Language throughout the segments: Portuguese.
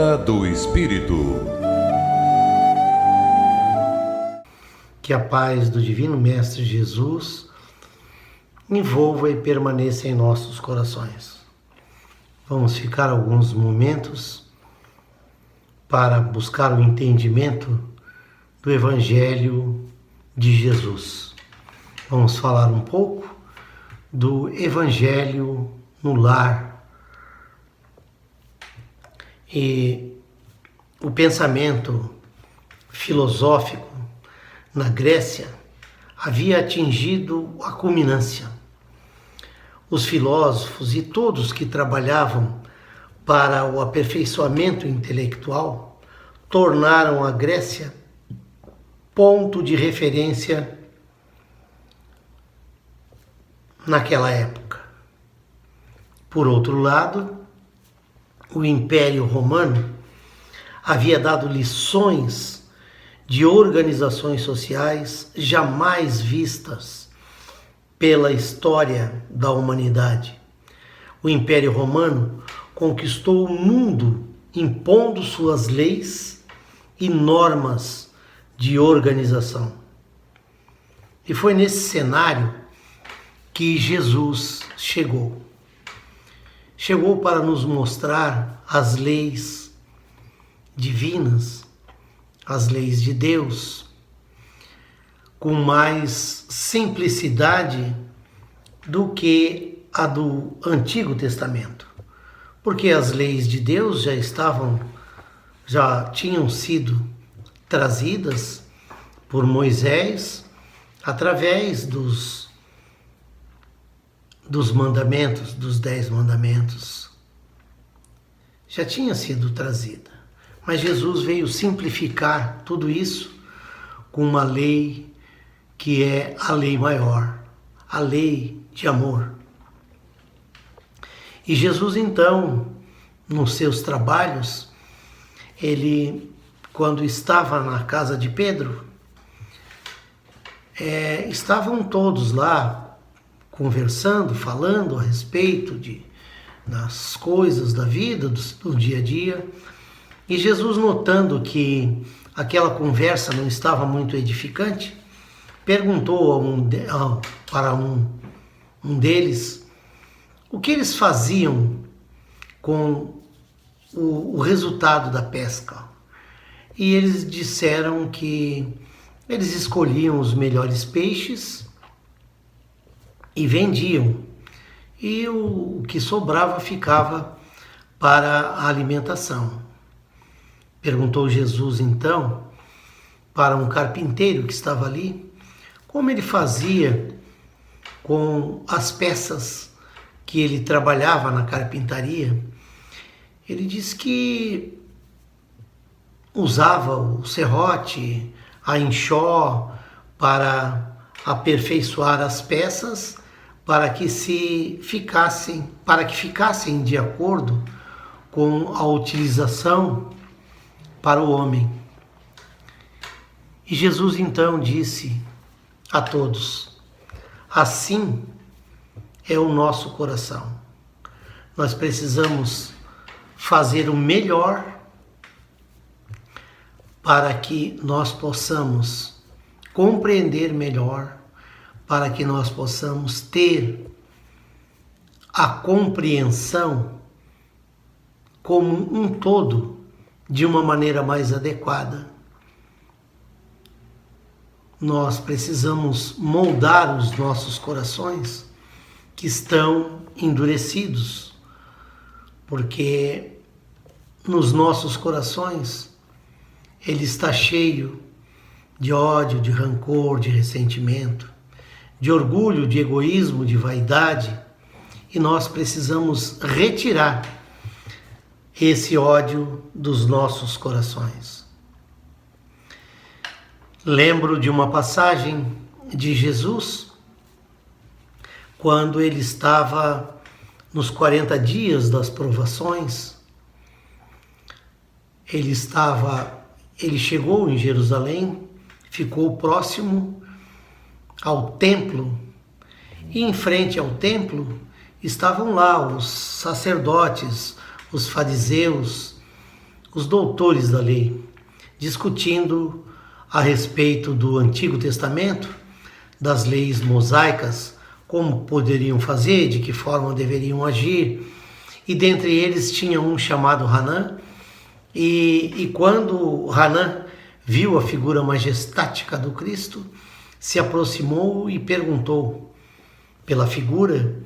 Onda do Espírito. Que a paz do Divino Mestre Jesus envolva e permaneça em nossos corações. Vamos ficar alguns momentos para buscar o entendimento do Evangelho de Jesus. Vamos falar um pouco do Evangelho no lar. E o pensamento filosófico na Grécia havia atingido a culminância. Os filósofos e todos que trabalhavam para o aperfeiçoamento intelectual tornaram a Grécia ponto de referência naquela época. Por outro lado, o Império Romano havia dado lições de organizações sociais jamais vistas pela história da humanidade. O Império Romano conquistou o mundo impondo suas leis e normas de organização. E foi nesse cenário que Jesus chegou. Chegou para nos mostrar as leis divinas, as leis de Deus, com mais simplicidade do que a do Antigo Testamento. Porque as leis de Deus já tinham sido trazidas por Moisés através dos mandamentos, dos 10 mandamentos. Já tinha sido trazida. Mas Jesus veio simplificar tudo isso com uma lei que é a lei maior, a lei de amor. E Jesus, então, nos seus trabalhos, ele, quando estava na casa de Pedro, estavam todos lá conversando, falando a respeito das coisas da vida, do dia a dia. E Jesus, notando que aquela conversa não estava muito edificante, perguntou para um deles o que eles faziam com o resultado da pesca. E eles disseram que eles escolhiam os melhores peixes e vendiam. E o que sobrava ficava para a alimentação. Perguntou Jesus, então, para um carpinteiro que estava ali, como ele fazia com as peças que ele trabalhava na carpintaria. Ele disse que usava o serrote, a enxó, para aperfeiçoar as peças, para que ficassem de acordo com a utilização para o homem. E Jesus então disse a todos: assim é o nosso coração. Nós precisamos fazer o melhor para que nós possamos compreender melhor, para que nós possamos ter a compreensão como um todo de uma maneira mais adequada. Nós precisamos moldar os nossos corações que estão endurecidos, porque nos nossos corações ele está cheio de ódio, de rancor, de ressentimento, de orgulho, de egoísmo, de vaidade, e nós precisamos retirar esse ódio dos nossos corações. Lembro de uma passagem de Jesus, quando ele estava nos 40 dias das provações. Ele chegou em Jerusalém, ficou próximo ao templo, e em frente ao templo estavam lá os sacerdotes, os fariseus, os doutores da lei, discutindo a respeito do Antigo Testamento, das leis mosaicas, como poderiam fazer, de que forma deveriam agir. E dentre eles tinha um chamado Hanã, e quando Hanã viu a figura majestática do Cristo, se aproximou e perguntou pela figura: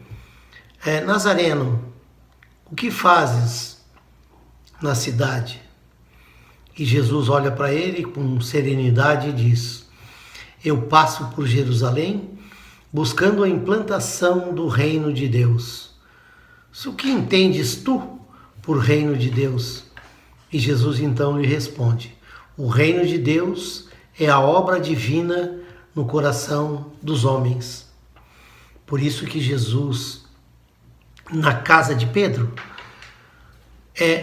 Nazareno, o que fazes na cidade? E Jesus olha para ele com serenidade e diz: eu passo por Jerusalém buscando a implantação do reino de Deus. O que entendes tu por reino de Deus? E Jesus então lhe responde: o reino de Deus é a obra divina no coração dos homens. Por isso que Jesus, na casa de Pedro,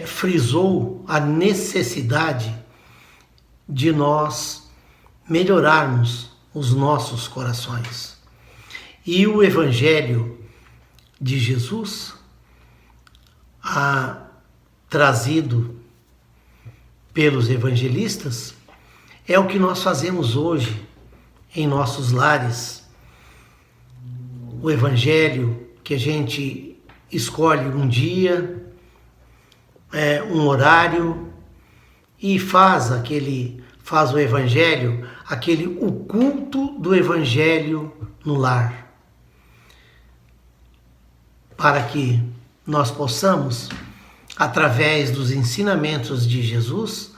frisou a necessidade de nós melhorarmos os nossos corações. E o Evangelho de Jesus, trazido pelos evangelistas, é o que nós fazemos hoje em nossos lares. O Evangelho que a gente escolhe um dia, um horário, e faz o Evangelho, o culto do Evangelho no lar, para que nós possamos, através dos ensinamentos de Jesus,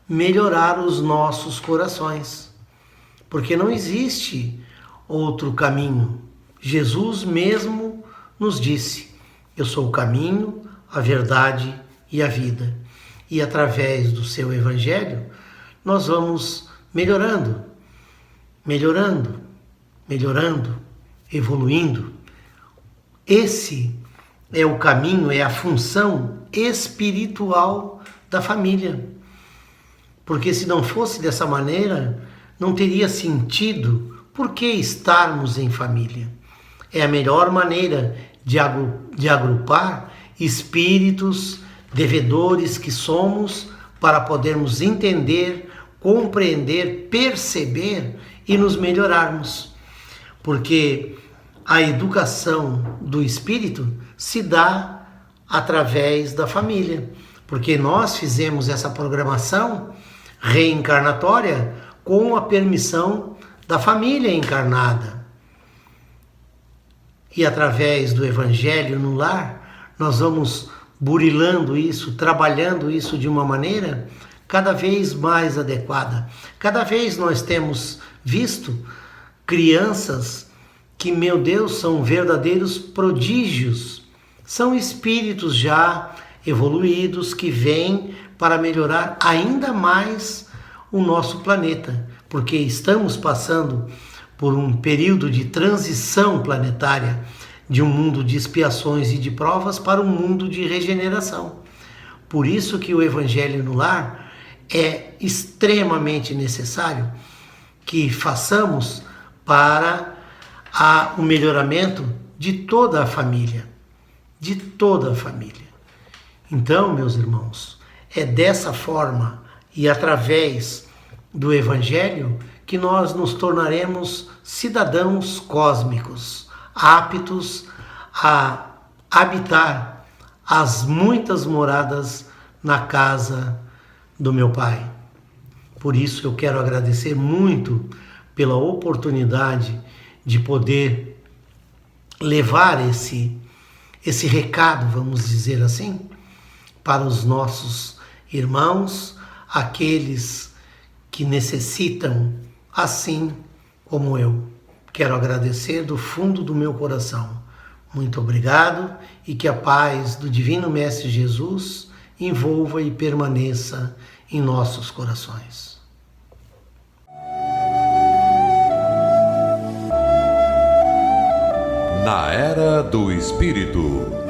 melhorar os nossos corações, porque não existe outro caminho. Jesus mesmo nos disse: eu sou o caminho, a verdade e a vida. E através do seu Evangelho, nós vamos melhorando, evoluindo. Esse é o caminho, é a função espiritual da família. Porque se não fosse dessa maneira, não teria sentido por que estarmos em família. É a melhor maneira de agrupar espíritos devedores que somos, para podermos entender, compreender, perceber e nos melhorarmos. Porque a educação do espírito se dá através da família, porque nós fizemos essa programação reencarnatória com a permissão da família encarnada. E através do Evangelho no lar, nós vamos burilando isso, trabalhando isso de uma maneira cada vez mais adequada. Cada vez nós temos visto crianças que, meu Deus, são verdadeiros prodígios. São espíritos já evoluídos que vêm para melhorar ainda mais o nosso planeta, porque estamos passando por um período de transição planetária, de um mundo de expiações e de provas para um mundo de regeneração. Por isso que o Evangelho no lar é extremamente necessário que façamos para o melhoramento de toda a família. De toda a família. Então, meus irmãos, é dessa forma e através do Evangelho que nós nos tornaremos cidadãos cósmicos, aptos a habitar as muitas moradas na casa do meu Pai. Por isso eu quero agradecer muito pela oportunidade de poder levar esse recado, vamos dizer assim, para os nossos irmãos, aqueles que necessitam, assim como eu. Quero agradecer do fundo do meu coração. Muito obrigado e que a paz do Divino Mestre Jesus envolva e permaneça em nossos corações. Na Era do Espírito.